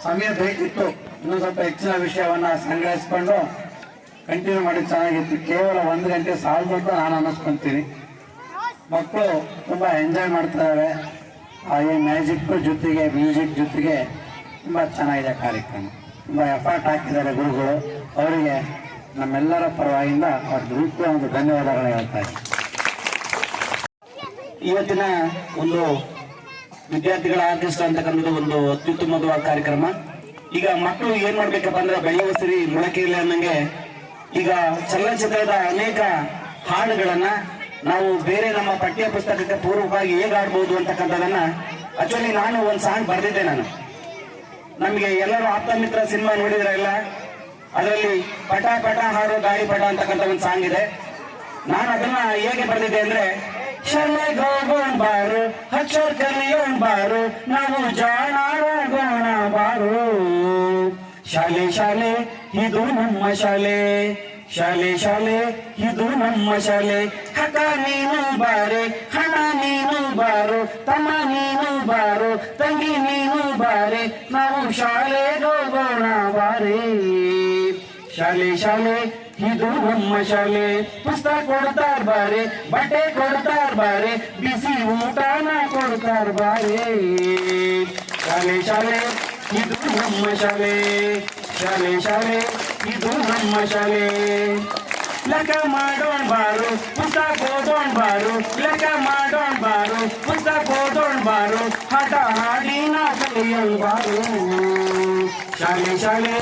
ಸಮಯ ಬೇಕಿತ್ತು, ಇನ್ನೂ ಸ್ವಲ್ಪ ಹೆಚ್ಚಿನ ವಿಷಯವನ್ನ ಸಂಗ್ರಹಿಸಿಕೊಂಡು ಕಂಟಿನ್ಯೂ ಮಾಡಿ ಚೆನ್ನಾಗಿತ್ತು. ಕೇವಲ 1 ಗಂಟೆ ಸಾಲದು ಅಂತ ನಾನು ಅನ್ನಿಸ್ಕೊಂತೀನಿ. ಮಕ್ಕಳು ತುಂಬ ಎಂಜಾಯ್ ಮಾಡ್ತಾರೆ. ಈ ಮ್ಯಾಜಿಕ್ ಜೊತೆಗೆ ಮ್ಯೂಸಿಕ್ ಜೊತೆಗೆ ತುಂಬ ಚೆನ್ನಾಗಿದೆ ಕಾರ್ಯಕ್ರಮ. ತುಂಬ ಎಫರ್ಟ್ ಹಾಕಿದ್ದಾರೆ ಗುರುಗಳು. ಅವರಿಗೆ ನಮ್ಮೆಲ್ಲರ ಪರವಾಗಿಂದ ಅವ್ರ ದೃಢ ಒಂದು ಧನ್ಯವಾದಗಳು ಹೇಳ್ತಾ ಇದ್ದೀನಿ. ಇವತ್ತಿನ ಒಂದು ವಿದ್ಯಾರ್ಥಿಗಳ ಆರ್ಕೆಸ್ಟ್ರಾ ಅಂತಕ್ಕಂಥದ್ದು ಒಂದು ಅತ್ಯುತ್ತಮವಾದ ಕಾರ್ಯಕ್ರಮ. ಈಗ ಮಕ್ಕಳು ಏನ್ ಮಾಡ್ಬೇಕಪ್ಪ ಅಂದ್ರೆ ಬೆಳೆಯುವ ಸಿರಿ ಮೊಳಕೆಯಲ್ಲಿ ಅನ್ನಂಗೆ ಈಗ ಚಲನಚಿತ್ರದ ಅನೇಕ ಹಾಡುಗಳನ್ನ ನಾವು ಬೇರೆ ನಮ್ಮ ಪಠ್ಯ ಪುಸ್ತಕಕ್ಕೆ ಪೂರ್ವಕವಾಗಿ ಹೇಗೆ ಆಡ್ಬೋದು ಅಂತಕ್ಕಂಥದನ್ನ ಆಕ್ಚುಲಿ ನಾನು ಒಂದು ಸಾಂಗ್ ಬರೆದಿದ್ದೆ. ನಮಗೆ ಎಲ್ಲರೂ ಆಪ್ತ ಮಿತ್ರ ಸಿನಿಮಾ ನೋಡಿದ್ರಲ್ಲ, ಅದರಲ್ಲಿ ಪಟ ಪಟ ಹಾಡು ಗಾಳಿ ಪಟ ಅಂತಕ್ಕಂಥ ಒಂದು ಸಾಂಗ್ ಇದೆ. ನಾನು ಅದನ್ನ ಹೇಗೆ ಬರೆದಿದ್ದೆ ಅಂದ್ರೆ, ಶಾಲೆಗೆ ಹೋಗೋಣ ಬಾರು, ಅಕ್ಷರ ಕಲಿಯೋಣ ಬಾರು, ನಾವು ಜಾಣಾಗೋಣ ಬಾರು. ಶಾಲೆ ಶಾಲೆ ಇದು ನಮ್ಮ ಶಾಲೆ, ಶಾಲೆ ಶಾಲೆ ಇದು ನಮ್ಮ ಶಾಲೆ. ಹಠ ನೀನು ಬಾರೆ, ಹಣ ನೀನು ಬಾರು, ತಮ್ಮ ನೀನು ಬಾರು, ತಂಗಿ ನೀನು ಬಾರೆ, ನಾವು ಶಾಲೆಗೆ ಹೋಗೋಣ ಬಾರೆ. ಶಾಲೆ ಶಾಲೆ ಇದು ನಮ್ಮ ಶಾಲೆ. ಪುಸ್ತಕ ಕೊಡ್ತಾರ ಬಾರೆ, ಬಟ್ಟೆ ಕೊಡ್ತಾರ ಬಾರೆ, ಬಿಸಿ ಊಟನ ಕೊಡ್ತಾರ ಬಾರೆ. ಶಾಲೆ ಶಾಲೆ ಇದು ನಮ್ಮ ಶಾಲೆ, ಶಾಲೆ ಶಾಲೆ ಇದು ನಮ್ಮ ಶಾಲೆ. ಲೆಕ್ಕ ಮಾಡೋಣ ಬಾರು, ಪುಸ್ತಕ ಓದೋಣ ಬಾರು, ಲೆಕ್ಕ ಮಾಡೋಣ ಬಾರು, ಪುಸ್ತಕ ಓದೋಣ ಬಾರು, ಹಠ ಹಾಡಿನ ಕಲಿಯೋಣ ಬಾರು. ಶಾಲೆ ಶಾಲೆ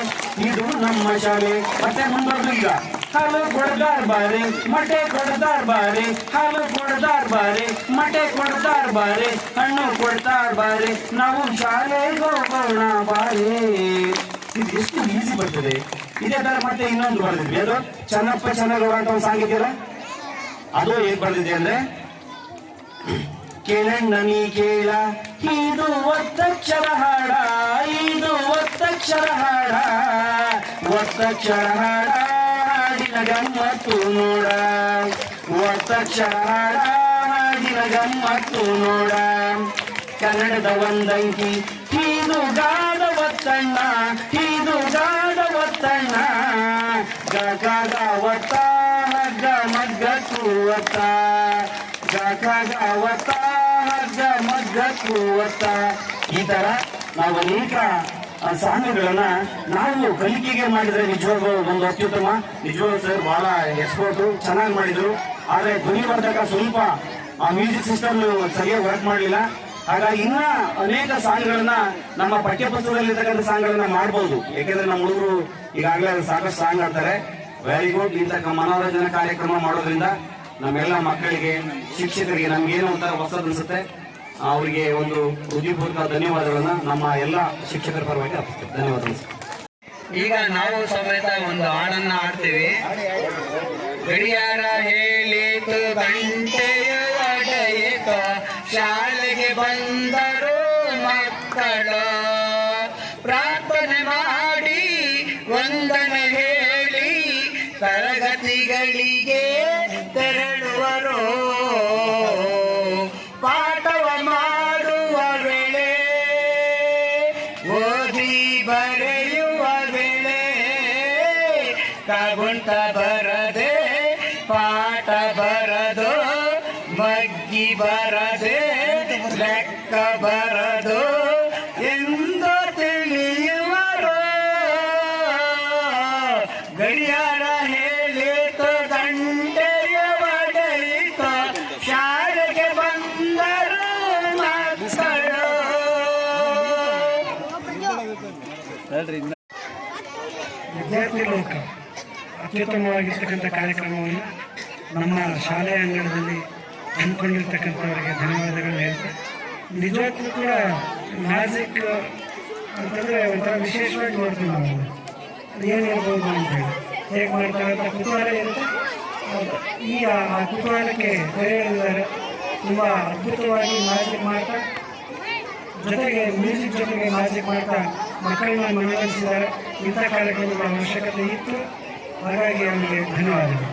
ಇದು ನಮ್ಮ ಶಾಲೆ. ಮತ್ತೆ ಮುಂದುವರೆದು ಈಗ ಹಾಲು ಕೊಡ್ತಾರ ಬಾರೆ, ಮೊಟ್ಟೆ ಕೊಡ್ತಾರ ಬಾರೆ, ಹಾಲು ಕೊಡ್ತಾರ ಬಾರೆ, ಮೊಟ್ಟೆ ಕೊಡ್ತಾರ ಬಾರೆ, ಹಣ್ಣು ಕೊಡ್ತಾರ ಬಾರೆ, ನಾವು ಶಾಲೆಗೆ ಹೋಗೋಣ ಬಾರೆ. ಇದು ಎಷ್ಟು ಈಸಿ ಬರ್ತದೆ. ಇದೇ ತರ ಮತ್ತೆ ಇನ್ನೊಂದು ಬರ್ದಿದ್ವಿ, ಅದು ಚೆನ್ನಪ್ಪ ಚೆನ್ನಗೌಡ ಅಂತ ಒಂದು ಸಾಂಗ್ ಇದೆಯಲ್ಲ, ಅದು ಹೇಗ್ ಬರ್ದಿದೆ ಅಂದ್ರೆ, ಕೇಳಣ್ಣ ನೀ ಕೇಳ ಇದು ಒತ್ತಕ್ಷರ ಹಾಡ, ಇದು ಒತ್ತಕ್ಷರ ಹಾಡ, ಒತ್ತಕ್ಷರ ಹಾಡ ಹಾಡಿನ ಗಮ್ಮತ್ತು ನೋಡ, ಒತ್ತಕ್ಷರ ಹಾಡ ಹಾಡಿನ ಗಮ್ಮತ್ತು ನೋಡ. ಕನ್ನಡದ ಒಂದಂಕಿ ಇದು ಗಾಢ ಒತ್ತಣ್ಣ, ಇದು ಗಾಢ ಒತ್ತಣ್ಣ, ಗಾಗ ಒತ್ತ ಹಗ್ಗ ಮಗ್ಗ ಕೂವತ್ತ, ಗಾಗ ಒತ್ತ ಹಗ್ಗ ಮಗ್ಗ ಕೂವತ್ತ. ಈ ತರ ನಾವು ಅನೇಕ ಸಾಂಗ್ಗಳನ್ನ ನಾವು ಕಲಿಕೆಗೆ ಮಾಡಿದ್ರೆ ನಿಜವಾಗ್ಲೂ ಒಂದು ಅತ್ಯುತ್ತಮ. ನಿಜವಾಗ್ಲೂ ಸರ್ ಬಹಳ ಎಕ್ಸ್ಪರ್ಟು, ಚೆನ್ನಾಗಿ ಮಾಡಿದ್ರು. ಆದ್ರೆ ಧ್ವನಿವರ್ಧಕ ಸ್ವಲ್ಪ ಆ ಮ್ಯೂಸಿಕ್ ಸಿಸ್ಟಮ್ ಸರಿಯಾಗಿ ವರ್ಕ್ ಮಾಡಲಿಲ್ಲ. ಹಾಗಾಗಿ ಇನ್ನ ಅನೇಕ ಸಾಂಗ್ಗಳನ್ನ ನಮ್ಮ ಪಠ್ಯಪುಸ್ತಕದಲ್ಲಿ ಇರ್ತಕ್ಕಂಥ ಸಾಂಗ್ಗಳನ್ನ ಮಾಡಬಹುದು. ಯಾಕೆಂದ್ರೆ ನಮ್ಮ ಹುಡುಗರು ಈಗಾಗಲೇ ಸಾಕಷ್ಟು ಸಾಂಗ್ ಆಡ್ತಾರೆ. Very good. ಇಂಥ ಮನೋರಂಜನಾ ಕಾರ್ಯಕ್ರಮ ಮಾಡೋದ್ರಿಂದ ನಮ್ಮೆಲ್ಲ ಮಕ್ಕಳಿಗೆ, ಶಿಕ್ಷಕರಿಗೆ ನಮ್ಗೇನೋ ಒಂಥರ ಹೊಸದು ಅನ್ಸುತ್ತೆ. ಅವರಿಗೆ ಒಂದು ಹೃದಯಪೂರ್ವಕ ಧನ್ಯವಾದಗಳನ್ನ ನಮ್ಮ ಎಲ್ಲ ಶಿಕ್ಷಕರ ಪರವಾಗಿ ಅರ್ಪಿಸ್ತೇವೆ. ಧನ್ಯವಾದ. ಈಗ ನಾವು ಸಮೇತ ಒಂದು ಹಾಡನ್ನ ಆಡ್ತೀವಿ. ಗಡಿಯಾರ ಹೇಳಿತು ಗಂಟೆಯ ಒಡೆಯಿತು, ಶಾಲೆಗೆ ಬಂದರು ಮಕ್ಕಳು, ಪ್ರಾರ್ಥನೆ ಮಾಡಿ ವಂದನೆ ಹೇಳಿ ತರಗತಿಗಳಿಗೆ ತೆರಳುವರು. ಪಾಠವ ಮಾಡುವ ವೇಳೆ, ಓದಿ ಬರೆಯುವ ವೇಳೆ, ಕಾಗುಂಟ ಬರದೆ ಪಾಠ ಬರದು, ಮಗ್ಗಿ ಬರದೆ ಲೆಕ್ಕ ಬರದು ಎಂದು ತಿಳಿಯುವರು. ಗಡಿಯಾರ ಹೇಳಿತು ಗಂಟೆಯ ಒಡೆಯಿತು, ಶಾಲೆಗೆ ಬಂದರು ಮಕ್ಕಳು. ವಿದ್ಯಾರ್ಥಿ ಲೋಕ ಅತ್ಯುತ್ತಮವಾಗಿರ್ತಕ್ಕಂಥ ಕಾರ್ಯಕ್ರಮವನ್ನು ನಮ್ಮ ಶಾಲೆಯ ಅಂಗಣದಲ್ಲಿ ಹಮ್ಮಿಕೊಂಡಿರ್ತಕ್ಕಂಥವರಿಗೆ ಧನ್ಯವಾದಗಳು ಹೇಳ್ತಾರೆ. ನಿಜವಾಗ್ಲೂ ಕೂಡ ಮ್ಯಾಜಿಕ್ ಅಂತಂದರೆ ಒಂಥರ ವಿಶೇಷವಾಗಿ ನೋಡ್ತೀವಿ ನಾವು. ಏನು ಹೇಳ್ಬೋದು ಅಂತೇಳಿ ಹೇಗೆ ಮಾಡ್ತಾರೆ ಅಂತ ಕುತೂಹಲ ಇರುತ್ತೆ. ಈ ಆ ಕುತೂಹಲಕ್ಕೆ ತೆರೆಯಿದ್ದಾರೆ. ತುಂಬ ಅದ್ಭುತವಾಗಿ ಮ್ಯಾಜಿಕ್ ಮಾಡ್ತಾ, ಜೊತೆಗೆ ಮ್ಯೂಸಿಕ್ ಜೊತೆಗೆ ಮ್ಯಾಜಿಕ್ ಮಾಡ್ತಾ ಮಕ್ಕಳನ್ನ ಮನವೊಲಿಸಿದ್ದಾರೆ. ಇಂಥ ಕಾರ್ಯಕ್ರಮಗಳ ಅವಶ್ಯಕತೆ ಇತ್ತು. ಹಾಗಾಗಿ ಅವರಿಗೆ ಧನ್ಯವಾದಗಳು.